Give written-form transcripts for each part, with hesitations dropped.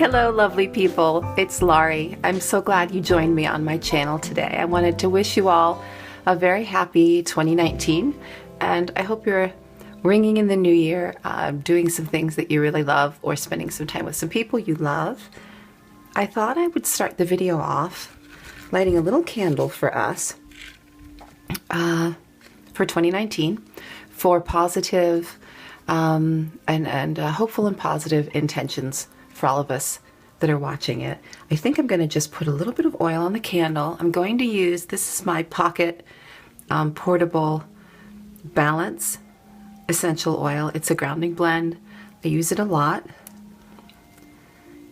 Hello, lovely people. It's Laurie. I'm so glad you joined me on my channel today. I wanted to wish you all a very happy 2019, and I hope you're ringing in the new year, doing some things that you really love or spending some time with some people you love. I thought I would start the video off lighting a little candle for us for 2019 for positive and hopeful and positive intentions for all of us that are watching it. I think I'm going to just put a little bit of oil on the candle. I'm going to use, this is my pocket portable Balance essential oil. It's a grounding blend. I use it a lot.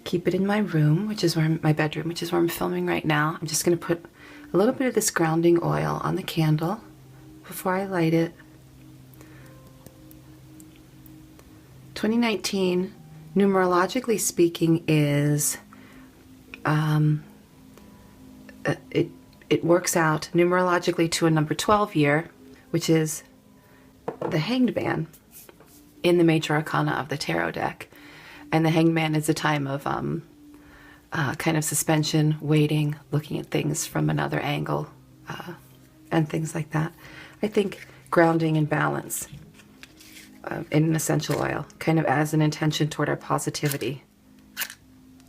Keep it in my room, which is where my bedroom, which is where I'm filming right now. I'm just going to put a little bit of this grounding oil on the candle before I light it. 2019, numerologically speaking, is it works out numerologically to a number 12 year, which is the Hanged Man in the major arcana of the tarot deck. And the Hanged Man is a time of kind of suspension, waiting, looking at things from another angle, and things like that. I think grounding and balance in an essential oil, kind of as an intention toward our positivity,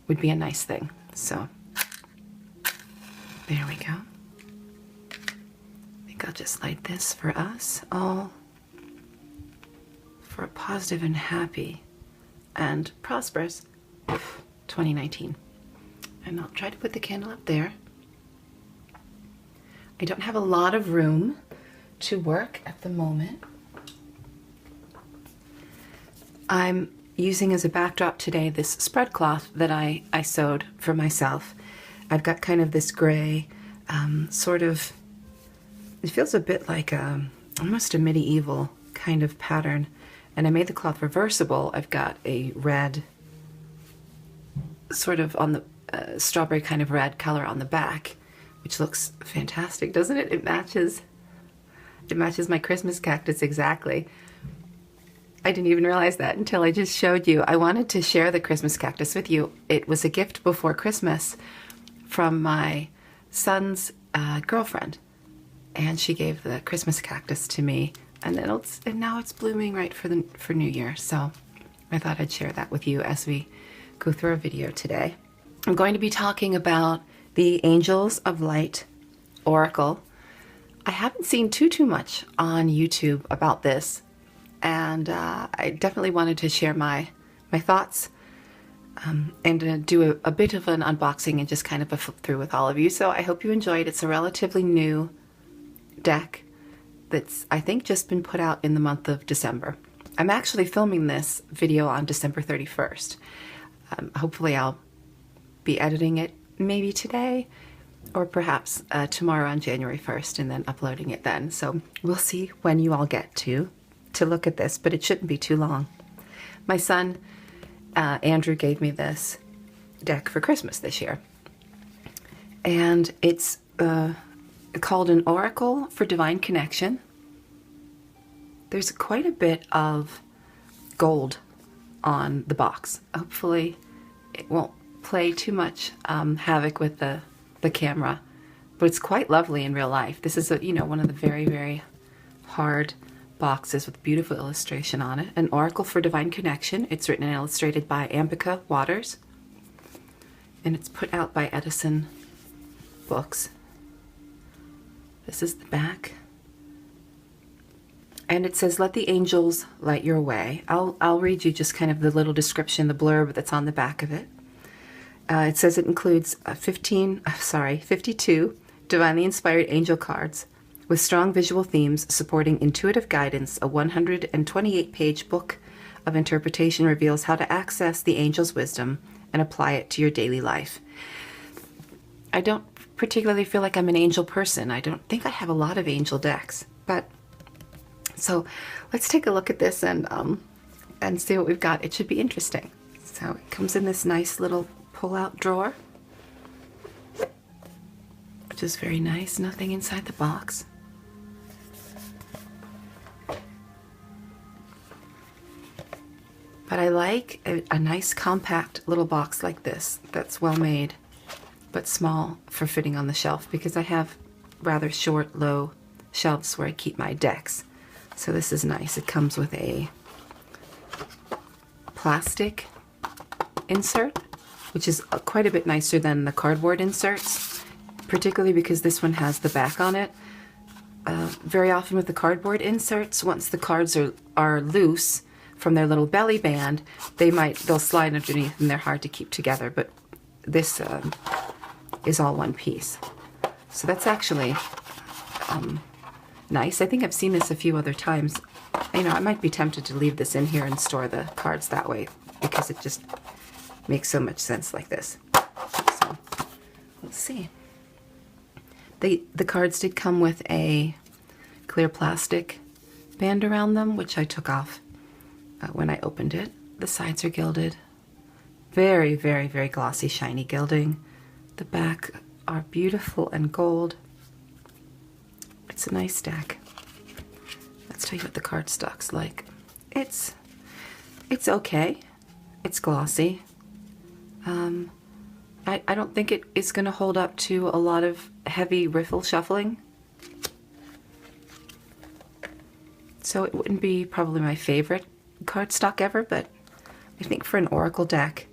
would be a nice thing. So there we go. I think I'll just light this for us all, for a positive and happy and prosperous 2019. And I'll try to put the candle up there. I don't have a lot of room to work at the moment. I'm using as a backdrop today this spread cloth that I sewed for myself. I've got kind of this gray, sort of, it feels a bit like almost a medieval kind of pattern. And I made the cloth reversible. I've got a red, sort of on the strawberry kind of red color on the back, which looks fantastic, doesn't it? It matches my Christmas cactus exactly. I didn't even realize that until I just showed you. I wanted to share the Christmas cactus with you. It was a gift before Christmas from my son's girlfriend, and she gave the Christmas cactus to me. And now it's blooming right for New Year. So I thought I'd share that with you as we go through our video today. I'm going to be talking about the Angels of Light Oracle. I haven't seen too much on YouTube about this, and I definitely wanted to share my thoughts and do a bit of an unboxing and just kind of a flip through with all of you. So I hope you enjoyed. It's a relatively new deck that's, I think, just been put out in the month of December. I'm actually filming this video on December 31st. Hopefully I'll be editing it maybe today or perhaps tomorrow on January 1st and then uploading it then. So we'll see when you all get to look at this, but it shouldn't be too long. My son, Andrew, gave me this deck for Christmas this year. And it's called an Oracle for Divine Connection. There's quite a bit of gold on the box. Hopefully it won't play too much havoc with the camera, but it's quite lovely in real life. This is one of the very hard boxes with beautiful illustration on it. An Oracle for Divine Connection. It's written and illustrated by Ambika Wauters, and it's put out by Eddison Books. This is the back. And it says, "Let the angels light your way." I'll read you just kind of the little description, the blurb that's on the back of it. It says it includes 52 divinely inspired angel cards with strong visual themes supporting intuitive guidance. A 128-page book of interpretation reveals how to access the angel's wisdom and apply it to your daily life. I don't particularly feel like I'm an angel person. I don't think I have a lot of angel decks, but so let's take a look at this and see what we've got. It should be interesting. So it comes in this nice little pull-out drawer, which is very nice. Nothing inside the box. But I like a nice compact little box like this that's well made but small for fitting on the shelf, because I have rather short, low shelves where I keep my decks. So this is nice. It comes with a plastic insert, which is quite a bit nicer than the cardboard inserts, particularly because this one has the back on it. Very often with the cardboard inserts, once the cards are loose from their little belly band, they'll slide underneath and they're hard to keep together. But this is all one piece. So that's actually nice. I think I've seen this a few other times. You know, I might be tempted to leave this in here and store the cards that way, because it just makes so much sense like this. So let's see. The cards did come with a clear plastic band around them, which I took off when I opened it. The sides are gilded. Very, very, very glossy, shiny gilding. The back are beautiful and gold. It's a nice deck. Let's tell you what the cardstock's like. It's okay. It's glossy. I don't think it is going to hold up to a lot of heavy riffle shuffling. So it wouldn't be probably my favorite cardstock ever, but I think for an oracle deck,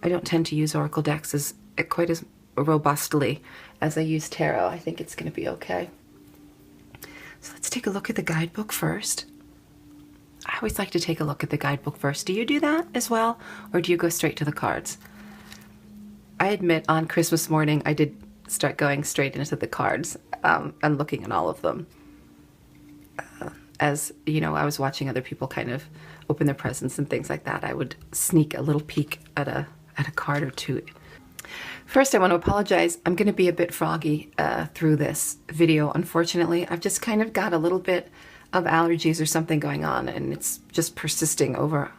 I don't tend to use oracle decks as quite as robustly as I use tarot. I think it's going to be okay. So let's take a look at the guidebook first. I always like to take a look at the guidebook first. Do you do that as well, or do you go straight to the cards? I admit on Christmas morning I did start going straight into the cards and looking at all of them. As you know, I was watching other people kind of open their presents and things like that. I would sneak a little peek at a card or two. First, I want to apologize. I'm going to be a bit froggy through this video, unfortunately. I've just kind of got a little bit of allergies or something going on, and it's just persisting over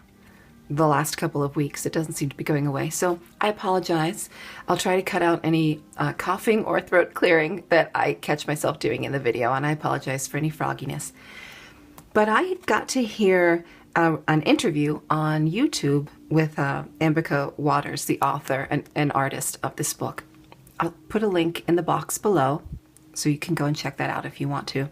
the last couple of weeks. It doesn't seem to be going away. So I apologize. I'll try to cut out any coughing or throat clearing that I catch myself doing in the video, and I apologize for any frogginess. But I got to hear an interview on YouTube with Ambika Wauters, the author and artist of this book. I'll put a link in the box below so you can go and check that out if you want to.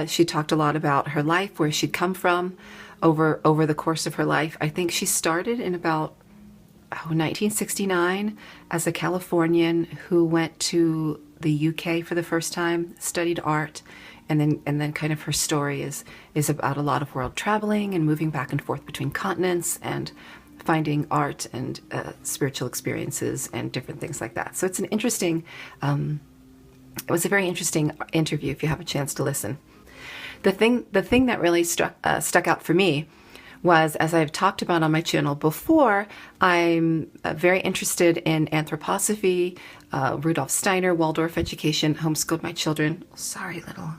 She talked a lot about her life, where she'd come from over the course of her life. I think she started in about 1969 as a Californian who went to the UK for the first time, studied art, and then kind of her story is about a lot of world traveling and moving back and forth between continents and finding art and spiritual experiences and different things like that. So it's an interesting, it was a very interesting interview if you have a chance to listen. The thing that really stuck out for me was, as I've talked about on my channel before, I'm very interested in anthroposophy, Rudolf Steiner, Waldorf education, homeschooled my children. Sorry, little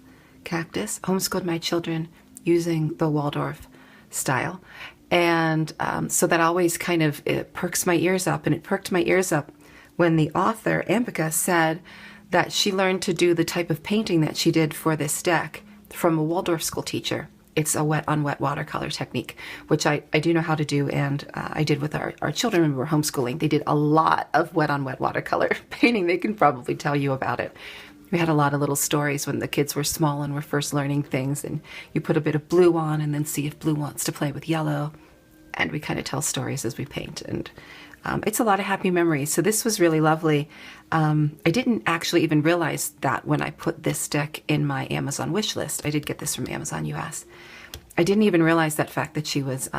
cactus. Homeschooled my children using the Waldorf style. And so that always kind of perks my ears up. And it perked my ears up when the author, Ambika, said that she learned to do the type of painting that she did for this deck from a Waldorf school teacher. It's a wet on wet watercolor technique, which I do know how to do, and I did with our children when we were homeschooling. They did a lot of wet on wet watercolor painting. They can probably tell you about it. We had a lot of little stories when the kids were small and were first learning things, and you put a bit of blue on and then see if blue wants to play with yellow, and we kind of tell stories as we paint, and it's a lot of happy memories. So this was really lovely. I didn't actually even realize that when I put this deck in my Amazon wish list. I did get this from Amazon US. I didn't even realize that fact that she was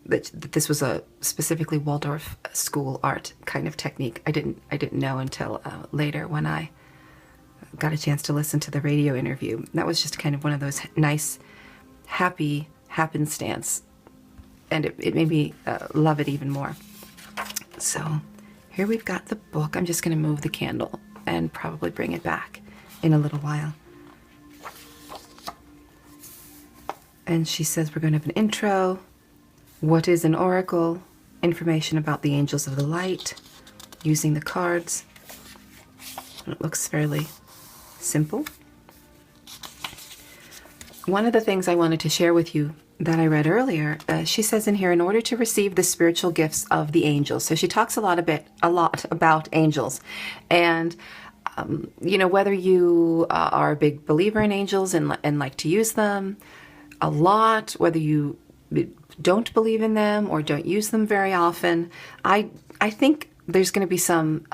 that this was a specifically Waldorf school art kind of technique. I didn't know until later when I got a chance to listen to the radio interview. That was just kind of one of those nice, happy happenstance, and it made me love it even more. So here we've got the book. I'm just going to move the candle and probably bring it back in a little while. And she says we're going to have an intro. What is an oracle? Information about the angels of the light, using the cards. And it looks fairly simple. One of the things I wanted to share with you that I read earlier, she says in here, in order to receive the spiritual gifts of the angels. So she talks a lot about angels, and whether you are a big believer in angels and like to use them a lot, whether you don't believe in them or don't use them very often, I think there's going to be some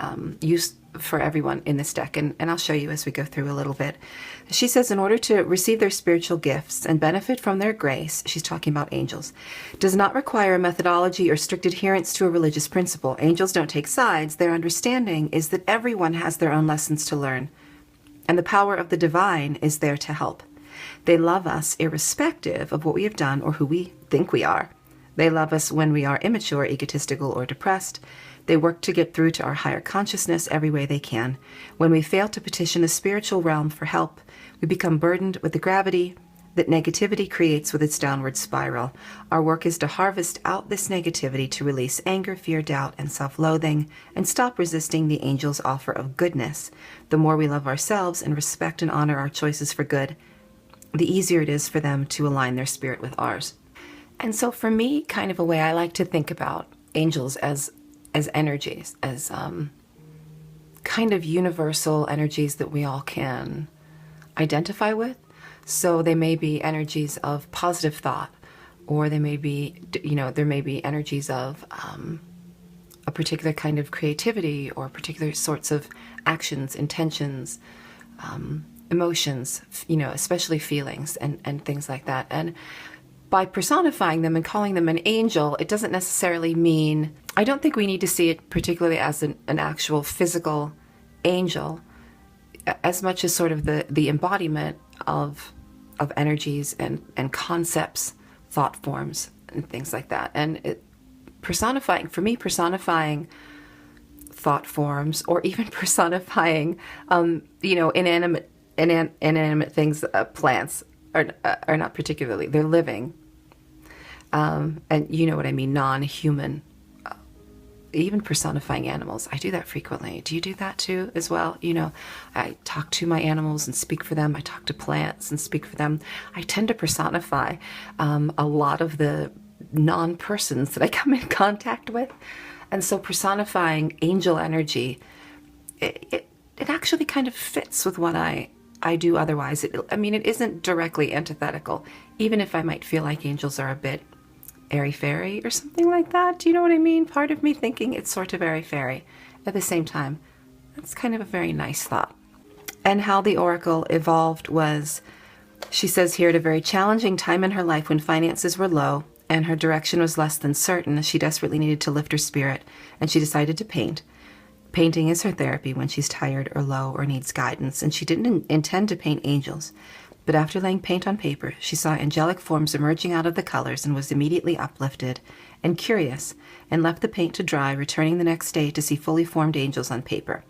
use for everyone in this deck, and I'll show you as we go through a little bit. She says in order to receive their spiritual gifts and benefit from their grace, she's talking about angels, does not require a methodology or strict adherence to a religious principle. Angels don't take sides. Their understanding is that everyone has their own lessons to learn, and the power of the divine is there to help. They love us irrespective of what we have done or who we think we are. They love us when we are immature, egotistical, or depressed. They work to get through to our higher consciousness every way they can. When we fail to petition the spiritual realm for help, we become burdened with the gravity that negativity creates with its downward spiral. Our work is to harvest out this negativity to release anger, fear, doubt, and self-loathing, and stop resisting the angel's offer of goodness. The more we love ourselves and respect and honor our choices for good, the easier it is for them to align their spirit with ours. And so for me, kind of a way I like to think about angels as energies, as kind of universal energies that we all can identify with. So they may be energies of positive thought, or they may be, there may be energies of a particular kind of creativity or particular sorts of actions, intentions, emotions, especially feelings and things like that. And by personifying them and calling them an angel, it doesn't necessarily mean, I don't think we need to see it particularly as an actual physical angel, as much as sort of the embodiment of energies and concepts, thought forms, and things like that. And personifying thought forms, or even personifying, inanimate things, plants are not particularly, they're living. And you know what I mean, non-human, even personifying animals. I do that frequently. Do you do that too as well? I talk to my animals and speak for them. I talk to plants and speak for them. I tend to personify a lot of the non-persons that I come in contact with. And so personifying angel energy, it actually kind of fits with what I do otherwise. It isn't directly antithetical, even if I might feel like angels are a bit airy-fairy or something like that. Do you know what I mean? Part of me thinking it's sort of airy-fairy. At the same time, that's kind of a very nice thought. And how the oracle evolved was, she says here, at a very challenging time in her life when finances were low and her direction was less than certain, she desperately needed to lift her spirit, and she decided to paint. Painting is her therapy when she's tired or low or needs guidance, and she didn't intend to paint angels. But after laying paint on paper, she saw angelic forms emerging out of the colors and was immediately uplifted and curious, and left the paint to dry, returning the next day to see fully formed angels on paper.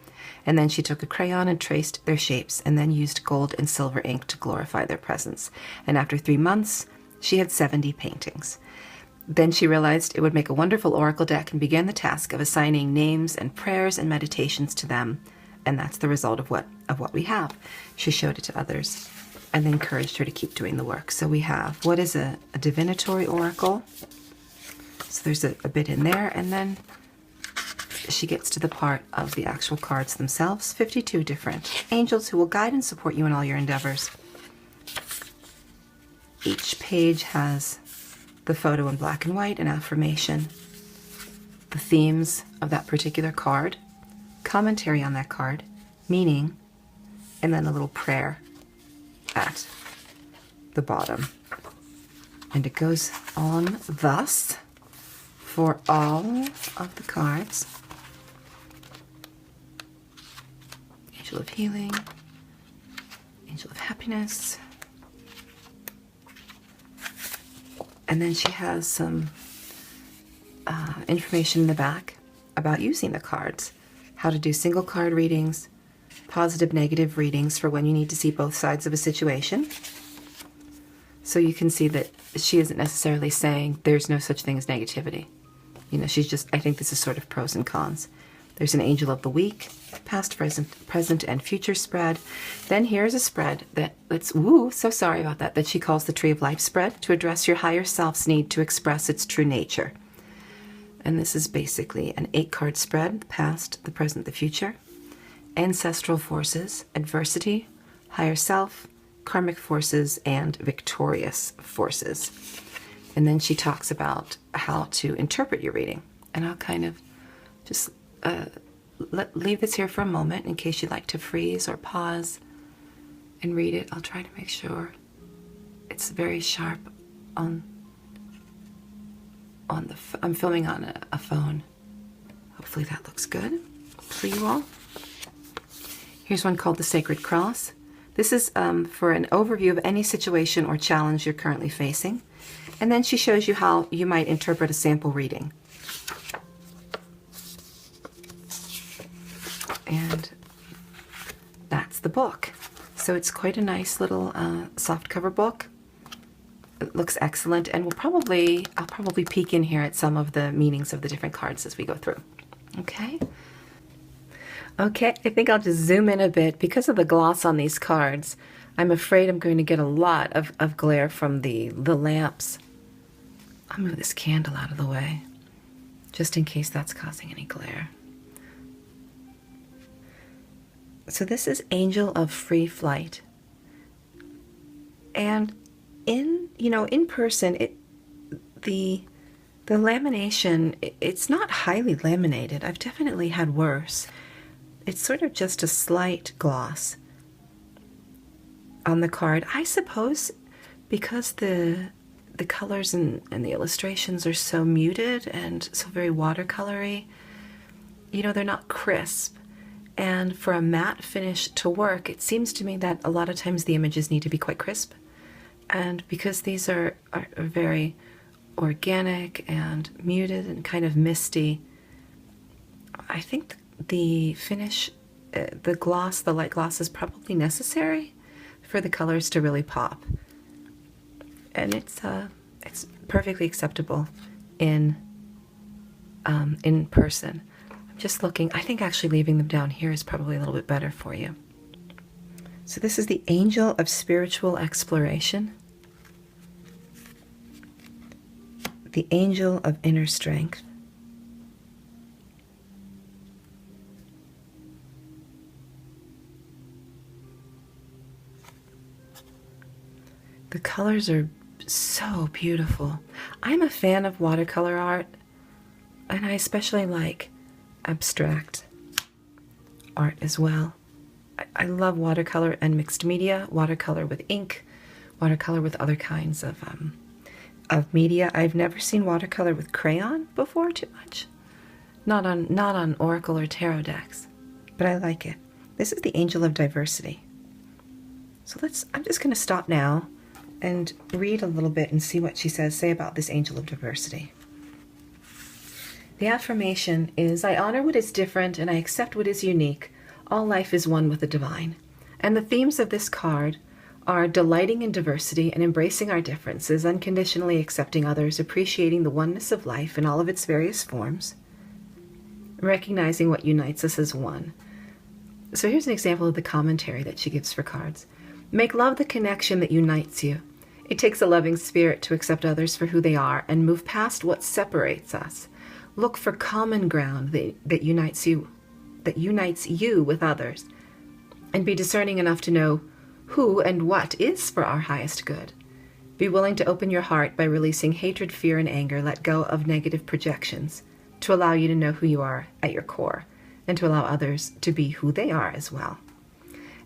And then she took a crayon and traced their shapes, and then used gold and silver ink to glorify their presence. And after 3 months, she had 70 paintings. Then she realized it would make a wonderful oracle deck and began the task of assigning names and prayers and meditations to them. And that's the result of what we have. She showed it to others and encouraged her to keep doing the work. So we have, what is a divinatory oracle? So there's a bit in there, and then she gets to the part of the actual cards themselves. 52 different angels who will guide and support you in all your endeavors. Each page has the photo in black and white, an affirmation, the themes of that particular card, commentary on that card, meaning, and then a little prayer at the bottom. And it goes on thus for all of the cards. Angel of Healing, Angel of Happiness, and then she has some information in the back about using the cards, how to do single card readings, positive, negative readings for when you need to see both sides of a situation. So you can see that she isn't necessarily saying there's no such thing as negativity. She's just, I think this is sort of pros and cons. There's an angel of the week, past, present, and future spread. Then here's a spread that's, so sorry about that she calls the Tree of Life spread, to address your higher self's need to express its true nature. And this is basically an 8-card spread, the past, the present, the future. Ancestral forces, adversity, higher self, karmic forces, and victorious forces. And then she talks about how to interpret your reading. And I'll kind of just leave this here for a moment in case you'd like to freeze or pause and read it. I'll try to make sure it's very sharp on the, I'm filming on a phone. Hopefully that looks good for you all. Here's one called the Sacred Cross. This is for an overview of any situation or challenge you're currently facing. And then she shows you how you might interpret a sample reading. And that's the book. So it's quite a nice little softcover book. It looks excellent, and I'll probably peek in here at some of the meanings of the different cards as we go through. Okay. Okay, I think I'll just zoom in a bit. Because of the gloss on these cards, I'm afraid I'm going to get a lot of glare from the lamps. I'll move this candle out of the way, just in case that's causing any glare. So this is Angel of Free Flight. And in person, the lamination, it's not highly laminated. I've definitely had worse. It's sort of just a slight gloss on the card. I suppose because the colors and the illustrations are so muted and so very watercolory, they're not crisp. And for a matte finish to work, it seems to me that a lot of times the images need to be quite crisp. And because these are very organic and muted and kind of misty, I think the finish, the light gloss is probably necessary for the colors to really pop. And it's perfectly acceptable in person. I'm just looking. I think actually leaving them down here is probably a little bit better for you. So this is the Angel of Spiritual Exploration, the Angel of Inner Strength, the colors are so beautiful. I'm a fan of watercolor art, and I especially like abstract art as well. I love watercolor and mixed media, watercolor with ink, watercolor with other kinds of media. I've never seen watercolor with crayon before too much. Not on Oracle or Tarot decks, but I like it. This is the Angel of Diversity. So I'm just going to stop now and read a little bit and see what she say about this Angel of Diversity. The affirmation is, I honor what is different and I accept what is unique. All life is one with the divine. And the themes of this card are delighting in diversity and embracing our differences, unconditionally accepting others, appreciating the oneness of life in all of its various forms, recognizing what unites us as one. So here's an example of the commentary that she gives for cards. Make love the connection that unites you. It takes a loving spirit to accept others for who they are and move past what separates us. Look for common ground that unites you with others, and be discerning enough to know who and what is for our highest good. Be willing to open your heart by releasing hatred, fear, and anger. Let go of negative projections to allow you to know who you are at your core, and to allow others to be who they are as well.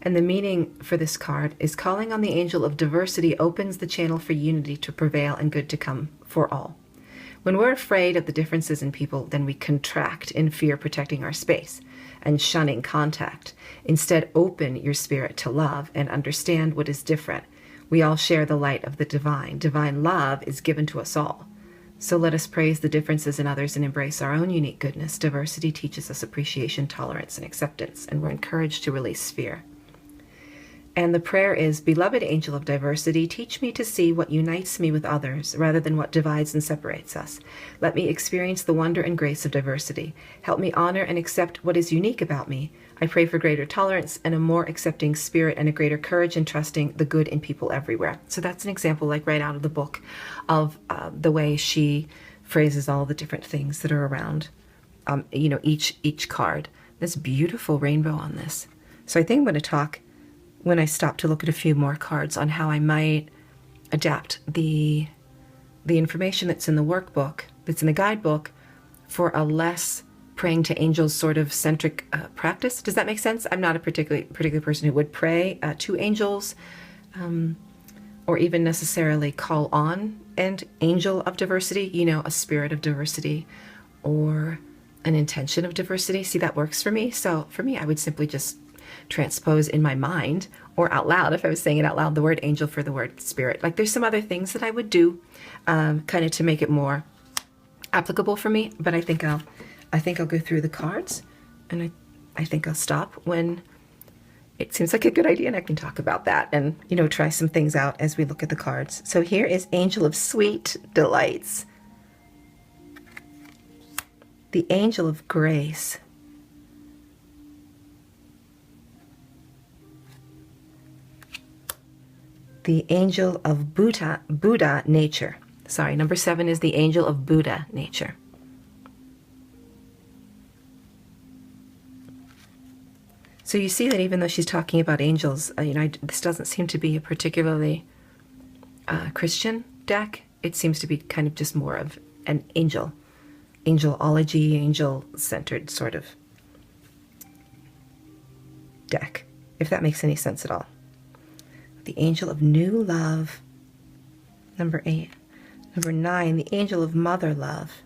And the meaning for this card is calling on the Angel of Diversity opens the channel for unity to prevail and good to come for all. When we're afraid of the differences in people, then we contract in fear, protecting our space and shunning contact. Instead, open your spirit to love and understand what is different. We all share the light of the divine. Divine love is given to us all. So let us praise the differences in others and embrace our own unique goodness. Diversity teaches us appreciation, tolerance, and acceptance, and we're encouraged to release fear. And the prayer is, Beloved Angel of Diversity, teach me to see what unites me with others rather than what divides and separates us. Let me experience the wonder and grace of diversity. Help me honor and accept what is unique about me. I pray for greater tolerance and a more accepting spirit and a greater courage in trusting the good in people everywhere. So that's an example, like right out of the book, of the way she phrases all the different things that are around, each card. This beautiful rainbow on this. So I think I'm going to talk, when I stop to look at a few more cards, on how I might adapt the information that's in the workbook, that's in the guidebook, for a less praying to angels sort of centric practice. Does that make sense? I'm not a particular person who would pray to angels, or even necessarily call on an angel of diversity, a spirit of diversity, or an intention of diversity. See, that works for me. So for me, I would simply just transpose in my mind or out loud, if I was saying it out loud, the word angel for the word spirit. Like, there's some other things that I would do kind of to make it more applicable for me, but I think I'll go through the cards, and I think I'll stop when it seems like a good idea, and I can talk about that and, try some things out as we look at the cards. So here is Angel of Sweet Delights, the Angel of Grace, the Angel of Buddha Nature. Sorry, number 7 is the Angel of Buddha Nature. So you see that even though she's talking about angels, this doesn't seem to be a particularly Christian deck. It seems to be kind of just more of an angelology, angel-centered sort of deck, if that makes any sense at all. The Angel of New Love, number 8. Number 9, the Angel of Mother Love.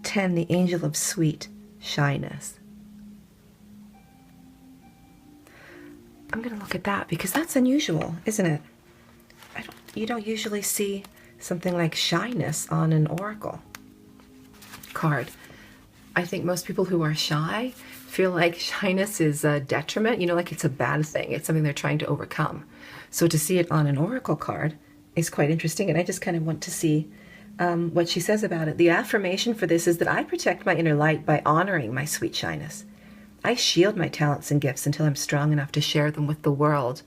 10, the Angel of Sweet Shyness. I'm going to look at that because that's unusual, isn't it? You don't usually see something like shyness on an oracle card. I think most people who are shy feel like shyness is a detriment, like it's a bad thing. It's something they're trying to overcome. So to see it on an oracle card is quite interesting, and I just kind of want to see what she says about it. The affirmation for this is that I protect my inner light by honoring my sweet shyness. I shield my talents and gifts until I'm strong enough to share them with the world.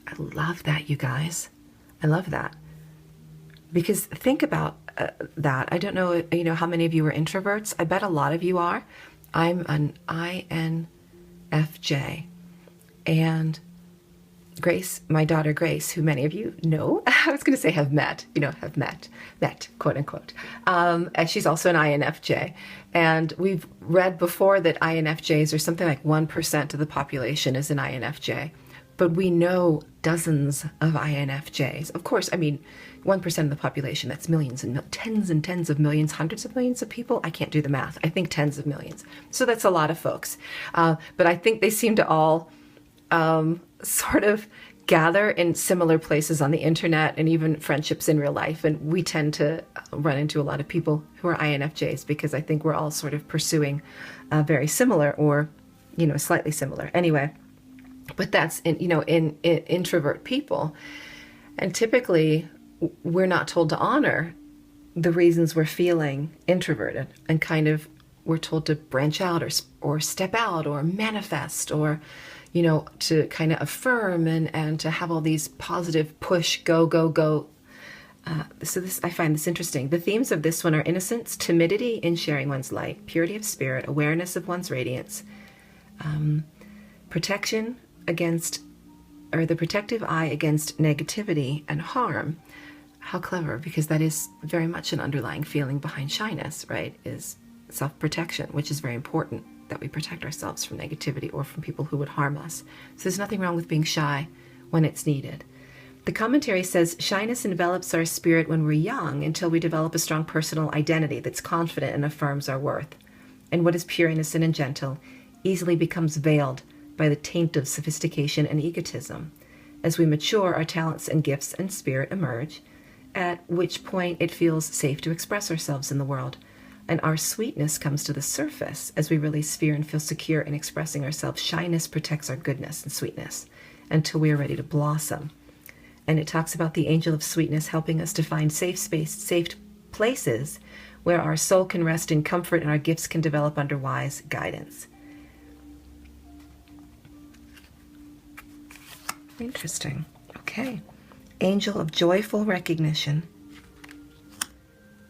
I love that, you guys. I love that. Because think about that. I don't know, how many of you are introverts. I bet a lot of you are. I'm an INFJ. And Grace, my daughter Grace, who many of you know, I was going to say have met, quote unquote. And she's also an INFJ. And we've read before that INFJs are something like 1% of the population is an INFJ. But we know dozens of INFJs. Of course, 1% of the population, that's millions and tens of millions, hundreds of millions of people. I can't do the math. I think tens of millions. So that's a lot of folks. But I think they seem to all sort of gather in similar places on the internet and even friendships in real life. And we tend to run into a lot of people who are INFJs because I think we're all sort of pursuing very similar or, slightly similar. Anyway, but that's in introvert people. And typically we're not told to honor the reasons we're feeling introverted, and kind of we're told to branch out or step out or manifest or, to kind of affirm and to have all these positive push, go. So I find this interesting. The themes of this one are innocence, timidity in sharing one's light, purity of spirit, awareness of one's radiance, protection against, or the protective eye against negativity and harm. How clever, because that is very much an underlying feeling behind shyness, right? Is self-protection, which is very important, that we protect ourselves from negativity or from people who would harm us. So there's nothing wrong with being shy when it's needed. The commentary says, shyness envelops our spirit when we're young until we develop a strong personal identity that's confident and affirms our worth. And what is pure, innocent, and gentle easily becomes veiled by the taint of sophistication and egotism. As we mature, our talents and gifts and spirit emerge, at which point it feels safe to express ourselves in the world. and our sweetness comes to the surface as we release fear and feel secure in expressing ourselves. Shyness protects our goodness and sweetness until we are ready to blossom. And it talks about the angel of sweetness helping us to find safe space, safe places where our soul can rest in comfort and our gifts can develop under wise guidance. Interesting. Okay. Angel of joyful recognition.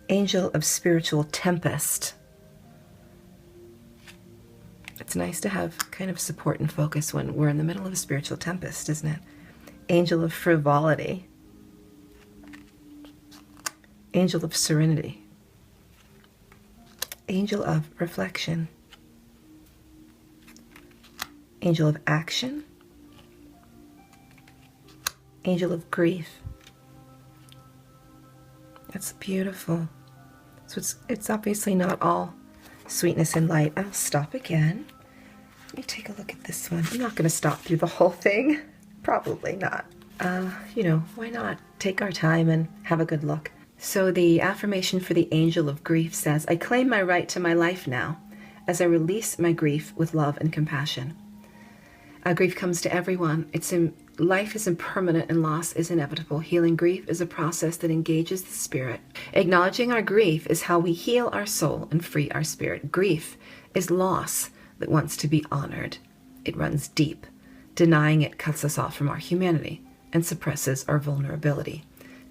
Angel of spiritual tempest. It's nice to have kind of support and focus when we're in the middle of a spiritual tempest, isn't it? Angel of frivolity. Angel of serenity. Angel of reflection. Angel of action. Angel of grief. That's beautiful. So it's obviously not all sweetness and light. I'll stop again. Let me take a look at this one. I'm not going to stop through the whole thing. Probably not. Why not take our time and have a good look? So the affirmation for the angel of grief says, I claim my right to my life now as I release my grief with love and compassion. Grief comes to everyone. Life is impermanent and loss is inevitable. Healing grief is a process that engages the spirit. Acknowledging our grief is how we heal our soul and free our spirit. Grief is loss that wants to be honored. It runs deep. Denying it cuts us off from our humanity and suppresses our vulnerability.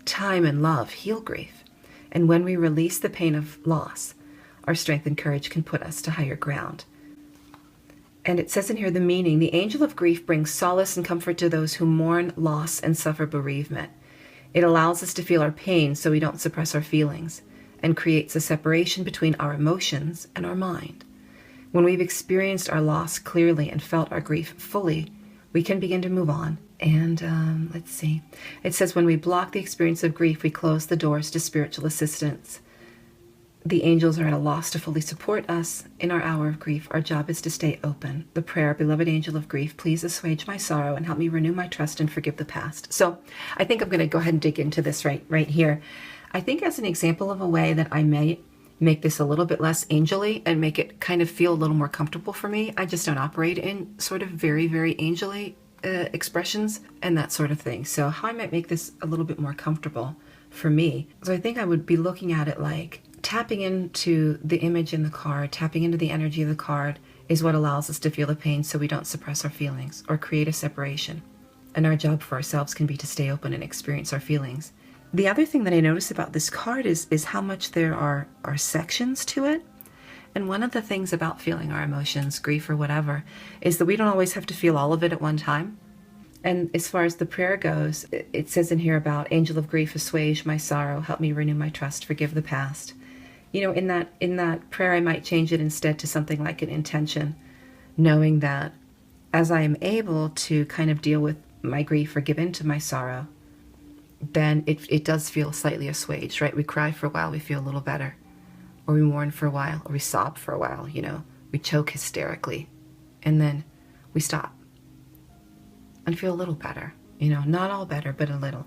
Time and love heal grief. And when we release the pain of loss, our strength and courage can put us to higher ground. And it says in here the meaning, the angel of grief brings solace and comfort to those who mourn loss and suffer bereavement. It allows us to feel our pain so we don't suppress our feelings and creates a separation between our emotions and our mind. When we've experienced our loss clearly and felt our grief fully, we can begin to move on. And let's see. It says when we block the experience of grief, we close the doors to spiritual assistance. The angels are at a loss to fully support us in our hour of grief. Our job is to stay open. The prayer, beloved angel of grief, please assuage my sorrow and help me renew my trust and forgive the past. So I think I'm going to go ahead and dig into this right here. I think as an example of a way that I may make this a little bit less angelly and make it kind of feel a little more comfortable for me. I just don't operate in sort of very, very angelly expressions and that sort of thing. So how I might make this a little bit more comfortable for me. So I think I would be looking at it like tapping into the image in the card, tapping into the energy of the card is what allows us to feel the pain so we don't suppress our feelings or create a separation. And our job for ourselves can be to stay open and experience our feelings. The other thing that I notice about this card is how much there are sections to it. And one of the things about feeling our emotions, grief or whatever, is that we don't always have to feel all of it at one time. And as far as the prayer goes, it says in here about angel of grief, assuage my sorrow, help me renew my trust, forgive the past. You know, in that prayer, I might change it instead to something like an intention, knowing that as I am able to kind of deal with my grief or give in to my sorrow, then it does feel slightly assuaged, right? We cry for a while, we feel a little better. Or we mourn for a while, or we sob for a while, you know. We choke hysterically, and then we stop and feel a little better, you know. Not all better, but a little.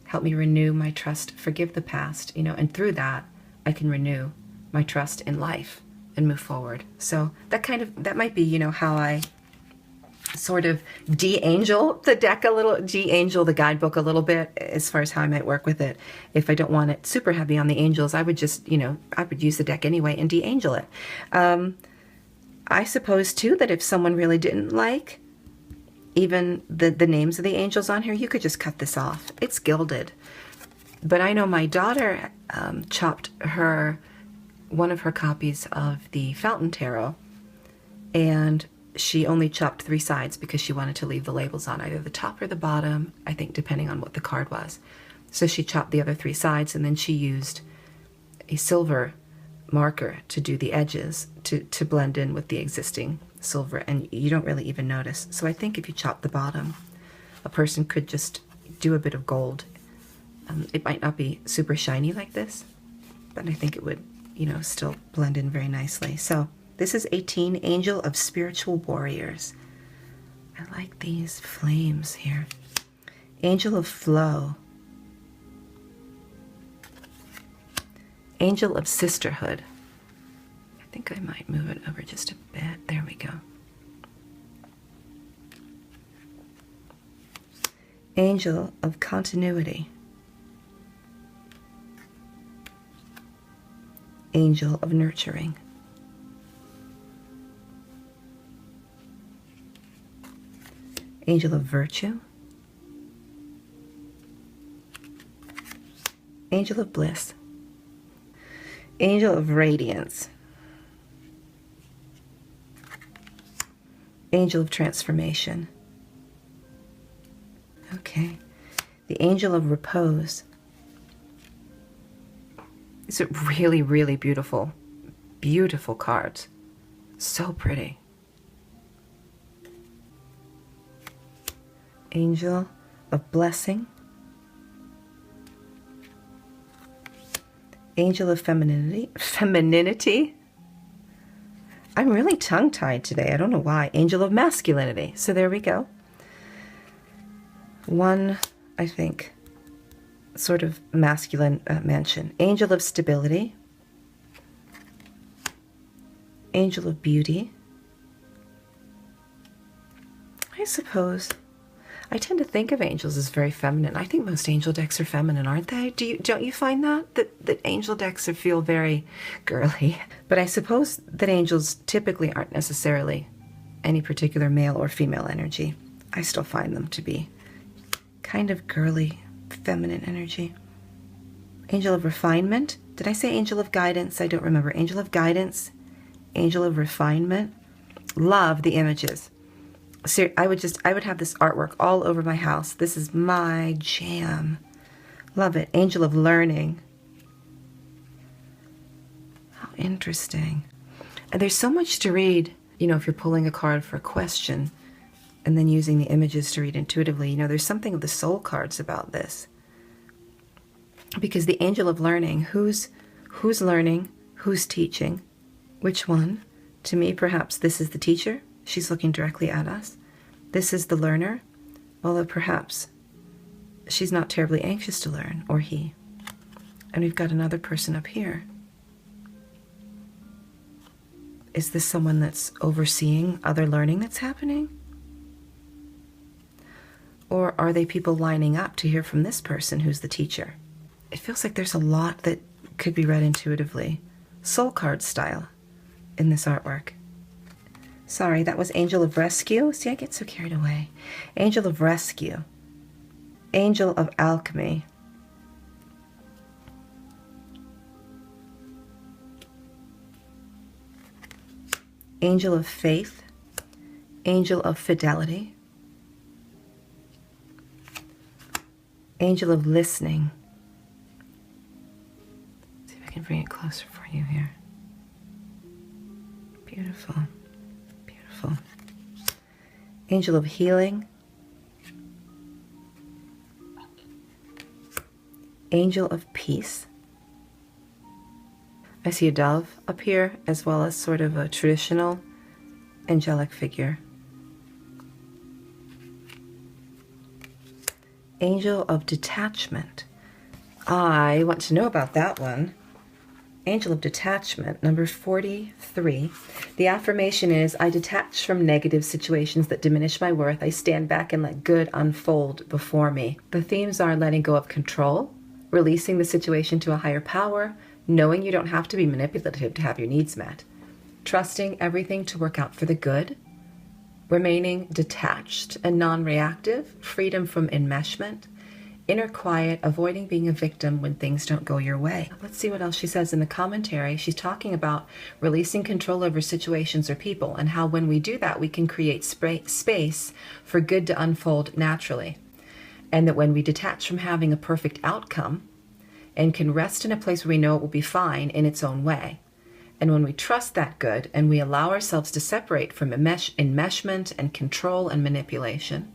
Help me renew my trust, forgive the past, you know, and through that, I can renew my trust in life and move forward. So that might be, you know, how I sort of de-angel the deck a little, de-angel the guidebook a little bit as far as how I might work with it. If I don't want it super heavy on the angels, I would just, you know, I would use the deck anyway and de-angel it. I suppose too that if someone really didn't like even the names of the angels on here, you could just cut this off. It's gilded. But I know my daughter chopped one of her copies of the Fountain Tarot, and she only chopped 3 sides because she wanted to leave the labels on either the top or the bottom, I think depending on what the card was. So she chopped the other 3 sides, and then she used a silver marker to do the edges to blend in with the existing silver, and you don't really even notice. So I think if you chop the bottom, a person could just do a bit of gold. It might not be super shiny like this, but I think it would, you know, still blend in very nicely. So this is 18, Angel of Spiritual Warriors. I like these flames here. Angel of Flow. Angel of Sisterhood. think I might move it over just a bit. There we go. Angel of continuity. Angel of nurturing. Angel of virtue. Angel of bliss. Angel of radiance. Angel of transformation. Okay. The angel of repose. These are really, really beautiful, beautiful cards. So pretty. Angel of blessing. Angel of femininity. I'm really tongue-tied today. I don't know why. Angel of masculinity. So there we go. One, I think, sort of masculine mention. Angel of stability. Angel of beauty. I suppose I tend to think of angels as very feminine. I think most angel decks are feminine, aren't they? Don't you find that angel decks feel very girly? But I suppose that angels typically aren't necessarily any particular male or female energy. I still find them to be kind of girly, feminine energy. Angel of refinement. Did I say angel of guidance? I don't remember. Angel of guidance. Angel of refinement. Love the images. So I would have this artwork all over my house. This is my jam. Love it. Angel of learning. How interesting. And there's so much to read, you know, if you're pulling a card for a question and then using the images to read intuitively. You know, there's something of the soul cards about this. Because the angel of learning, who's learning, who's teaching, which one? To me, perhaps this is the teacher. She's looking directly at us. This is the learner, although perhaps she's not terribly anxious to learn, or he. And we've got another person up here. Is this someone that's overseeing other learning that's happening? Or are they people lining up to hear from this person who's the teacher? It feels like there's a lot that could be read intuitively, soul card style, in this artwork. Sorry, that was Angel of Rescue. See, I get so carried away. Angel of Rescue. Angel of Alchemy. Angel of Faith. Angel of Fidelity. Angel of Listening. See if I can bring it closer for you here. Beautiful. Beautiful. Angel of Healing. Angel of Peace. I see a dove up here, as well as sort of a traditional angelic figure. Angel of Detachment. I want to know about that one. Angel of Detachment, number 43. The affirmation is, I detach from negative situations that diminish my worth. I stand back and let good unfold before me. The themes are letting go of control, releasing the situation to a higher power, knowing you don't have to be manipulative to have your needs met, trusting everything to work out for the good, remaining detached and non-reactive, freedom from enmeshment, inner quiet, avoiding being a victim when things don't go your way. Let's see what else she says in the commentary. She's talking about releasing control over situations or people, and how when we do that, we can create space for good to unfold naturally. And that when we detach from having a perfect outcome and can rest in a place where we know it will be fine in its own way, and when we trust that good and we allow ourselves to separate from enmeshment and control and manipulation,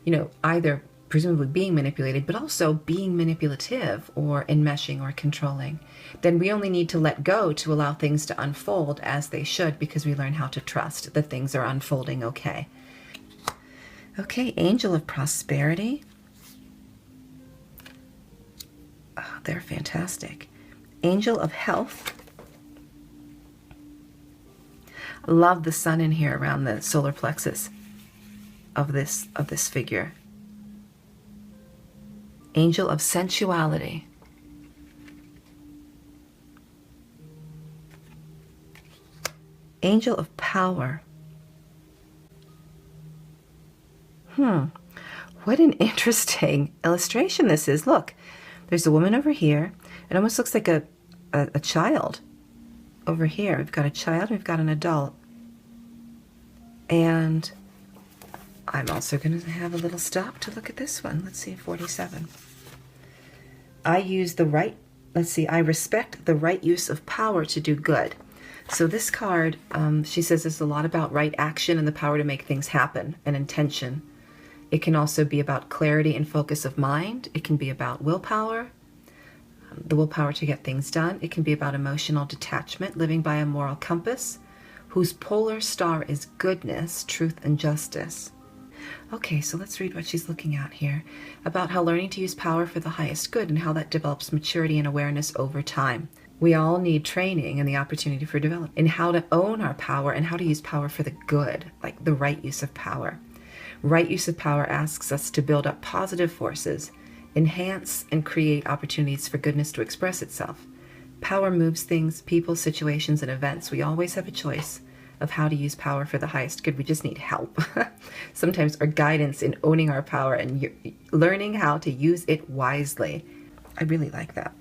you know, either presumably being manipulated, but also being manipulative or enmeshing or controlling, then we only need to let go to allow things to unfold as they should, because we learn how to trust that things are unfolding okay. Okay, Angel of Prosperity. Oh, they're fantastic. Angel of Health. Love the sun in here around the solar plexus of this figure. Angel of sensuality. Angel of power. What an interesting illustration this is. Look, there's a woman over here. It almost looks like a child over here. We've got a child, we've got an adult. And I'm also going to have a little stop to look at this one. Let's see, 47. I use the right, let's see, I respect the right use of power to do good. So this card, she says, is a lot about right action and the power to make things happen and intention. It can also be about clarity and focus of mind. It can be about willpower, the willpower to get things done. It can be about emotional detachment, living by a moral compass, whose polar star is goodness, truth, and justice. Okay, so let's read what she's looking at here, about how learning to use power for the highest good and how that develops maturity and awareness over time. We all need training and the opportunity for development in how to own our power and how to use power for the good, like the right use of power. Right use of power asks us to build up positive forces, enhance and create opportunities for goodness to express itself. Power moves things, people, situations, and events. We always have a choice of how to use power for the highest good. We just need help. Sometimes our guidance in owning our power and learning how to use it wisely. I really like that.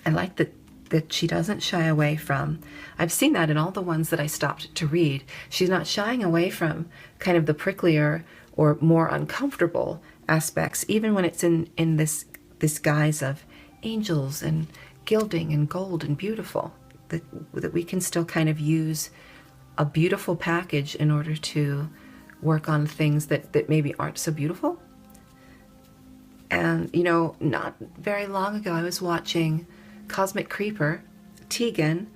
I like that she doesn't shy away from, I've seen that in all the ones that I stopped to read. She's not shying away from kind of the pricklier or more uncomfortable aspects, even when it's in this guise of angels and gilding and gold and beautiful, that we can still kind of use a beautiful package in order to work on things that maybe aren't so beautiful. And, you know, not very long ago, I was watching Cosmic Creeper, Tegan,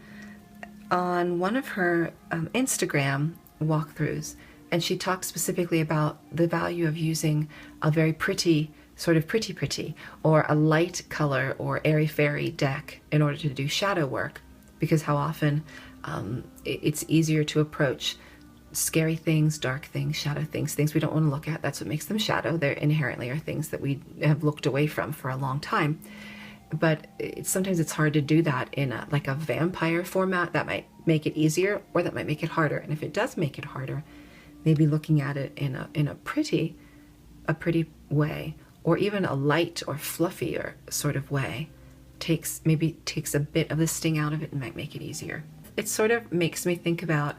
on one of her Instagram walkthroughs, and she talks specifically about the value of using a very pretty, sort of pretty, or a light color or airy-fairy deck in order to do shadow work, because how often it's easier to approach scary things, dark things, shadow things, things we don't want to look at. That's what makes them shadow. They inherently are things that we have looked away from for a long time. But sometimes it's hard to do that in like a vampire format. That might make it easier, or that might make it harder. And if it does make it harder, maybe looking at it in a pretty way, or even a light or fluffier sort of way, takes a bit of the sting out of it and might make it easier. It sort of makes me think about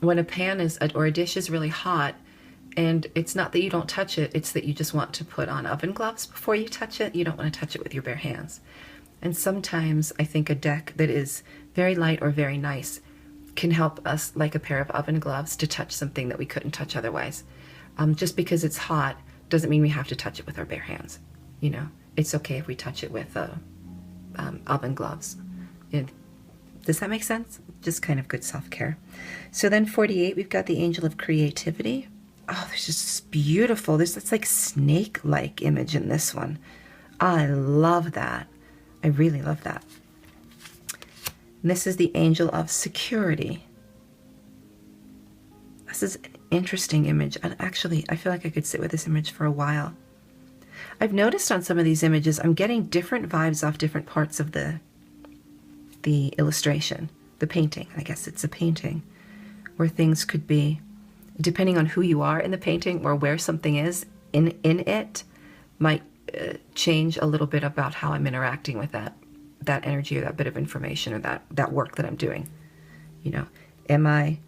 when a pan or a dish is really hot, and it's not that you don't touch it, it's that you just want to put on oven gloves before you touch it. You don't want to touch it with your bare hands. And sometimes I think a deck that is very light or very nice can help us, like a pair of oven gloves, to touch something that we couldn't touch otherwise. Just because it's hot doesn't mean we have to touch it with our bare hands. You know, it's okay if we touch it with oven gloves. Does that make sense? Just kind of good self-care. So then 48, we've got the Angel of Creativity. Oh, there's just this beautiful, that's like snake-like image in this one. I love that. I really love that. And this is the Angel of Security. This is an interesting image. And actually, I feel like I could sit with this image for a while. I've noticed on some of these images, I'm getting different vibes off different parts of the illustration, the painting. I guess it's a painting where things could be, depending on who you are in the painting or where something is in it, might change a little bit about how I'm interacting with that energy or that bit of information or that work that I'm doing. You know, am I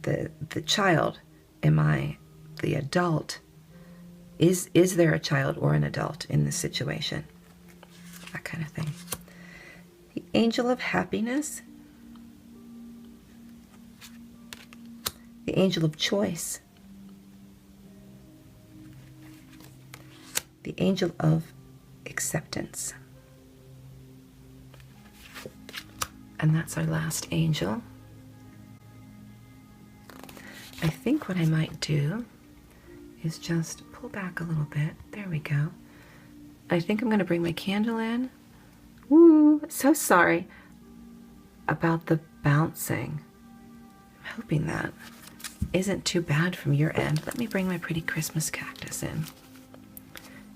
the child? Am I the adult? Is there a child or an adult in this situation? That kind of thing. The Angel of Happiness. The Angel of Choice. The Angel of Acceptance. And that's our last angel. I think what I might do is just pull back a little bit. There we go. I think I'm going to bring my candle in. Woo! So sorry about the bouncing. hoping that isn't too bad from your end. Let me bring my pretty Christmas cactus in.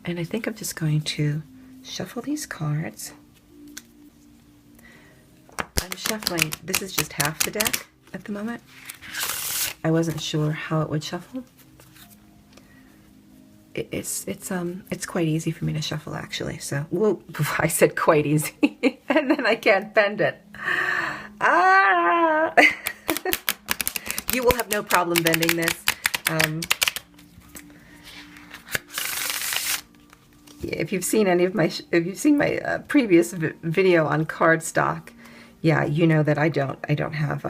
And I think I'm just going to shuffle these cards. I'm shuffling, this is just half the deck at the moment. I wasn't sure how it would shuffle. It's quite easy for me to shuffle, actually. So, whoa, I said quite easy, and then I can't bend it. Ah! You will have no problem bending this. If you've seen any of my, previous video on cardstock, yeah, you know that I don't have,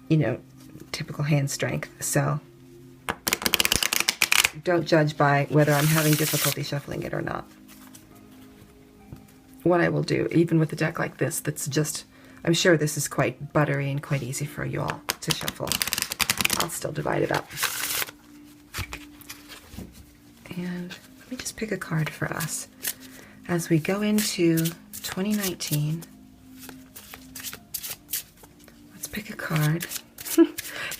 you know, typical hand strength. So don't judge by whether I'm having difficulty shuffling it or not. What I will do, even with a deck like this, that's just, I'm sure this is quite buttery and quite easy for you all to shuffle. I'll still divide it up. And let me just pick a card for us. As we go into 2019, let's pick a card.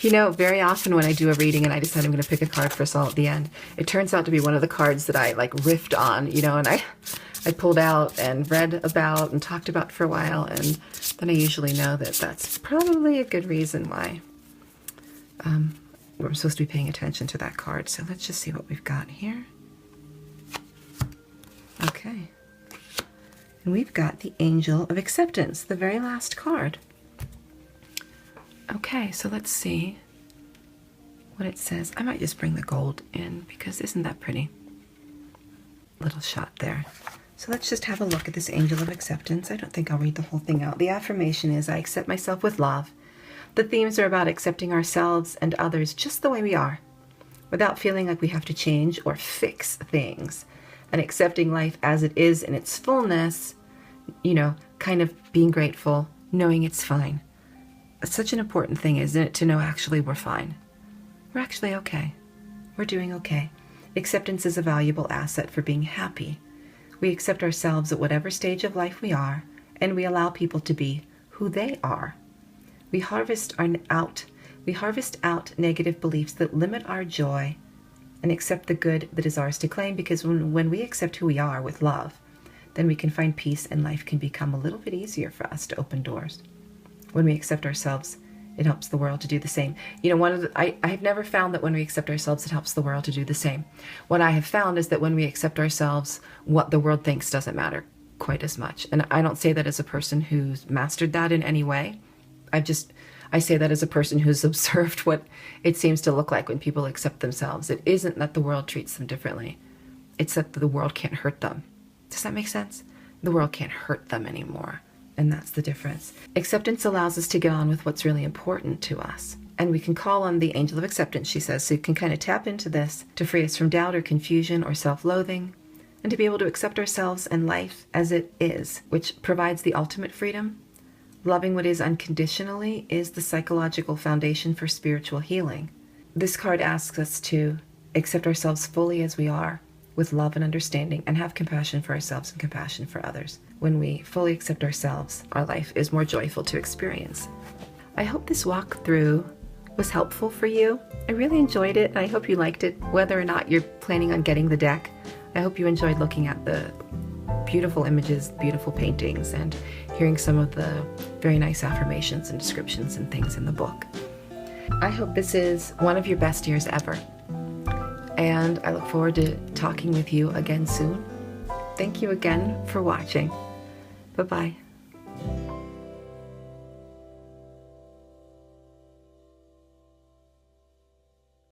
You know, very often when I do a reading and I decide I'm going to pick a card for us all at the end, it turns out to be one of the cards that I like riffed on, you know, and I pulled out and read about and talked about for a while, and then I usually know that that's probably a good reason why we're supposed to be paying attention to that card. So let's just see what we've got here. Okay. And we've got the Angel of Acceptance, the very last card. Okay, so let's see what it says. I might just bring the gold in because isn't that pretty? Little shot there. So let's just have a look at this Angel of Acceptance. I don't think I'll read the whole thing out. The affirmation is, I accept myself with love. The themes are about accepting ourselves and others just the way we are, without feeling like we have to change or fix things, and accepting life as it is in its fullness, you know, kind of being grateful, knowing it's fine. It's such an important thing, isn't it, to know actually we're fine. We're actually okay. We're doing okay. Acceptance is a valuable asset for being happy. We accept ourselves at whatever stage of life we are, and we allow people to be who they are. We harvest out negative beliefs that limit our joy and accept the good that is ours to claim, because when we accept who we are with love, then we can find peace and life can become a little bit easier for us to open doors. When we accept ourselves, it helps the world to do the same. You know, I've never found that when we accept ourselves, it helps the world to do the same. What I have found is that when we accept ourselves, what the world thinks doesn't matter quite as much. And I don't say that as a person who's mastered that in any way. I say that as a person who's observed what it seems to look like when people accept themselves. It isn't that the world treats them differently. It's that the world can't hurt them. Does that make sense? The world can't hurt them anymore. And that's the difference. Acceptance allows us to get on with what's really important to us. And we can call on the Angel of Acceptance, she says, so you can kind of tap into this to free us from doubt or confusion or self-loathing, and to be able to accept ourselves and life as it is, which provides the ultimate freedom. Loving what is unconditionally is the psychological foundation for spiritual healing. This card asks us to accept ourselves fully as we are, with love and understanding, and have compassion for ourselves and compassion for others. When we fully accept ourselves, our life is more joyful to experience. I hope this walkthrough was helpful for you. I really enjoyed it, and I hope you liked it, whether or not you're planning on getting the deck. I hope you enjoyed looking at the beautiful images, beautiful paintings, and hearing some of the very nice affirmations and descriptions and things in the book. I hope this is one of your best years ever. And I look forward to talking with you again soon. Thank you again for watching. Bye-bye.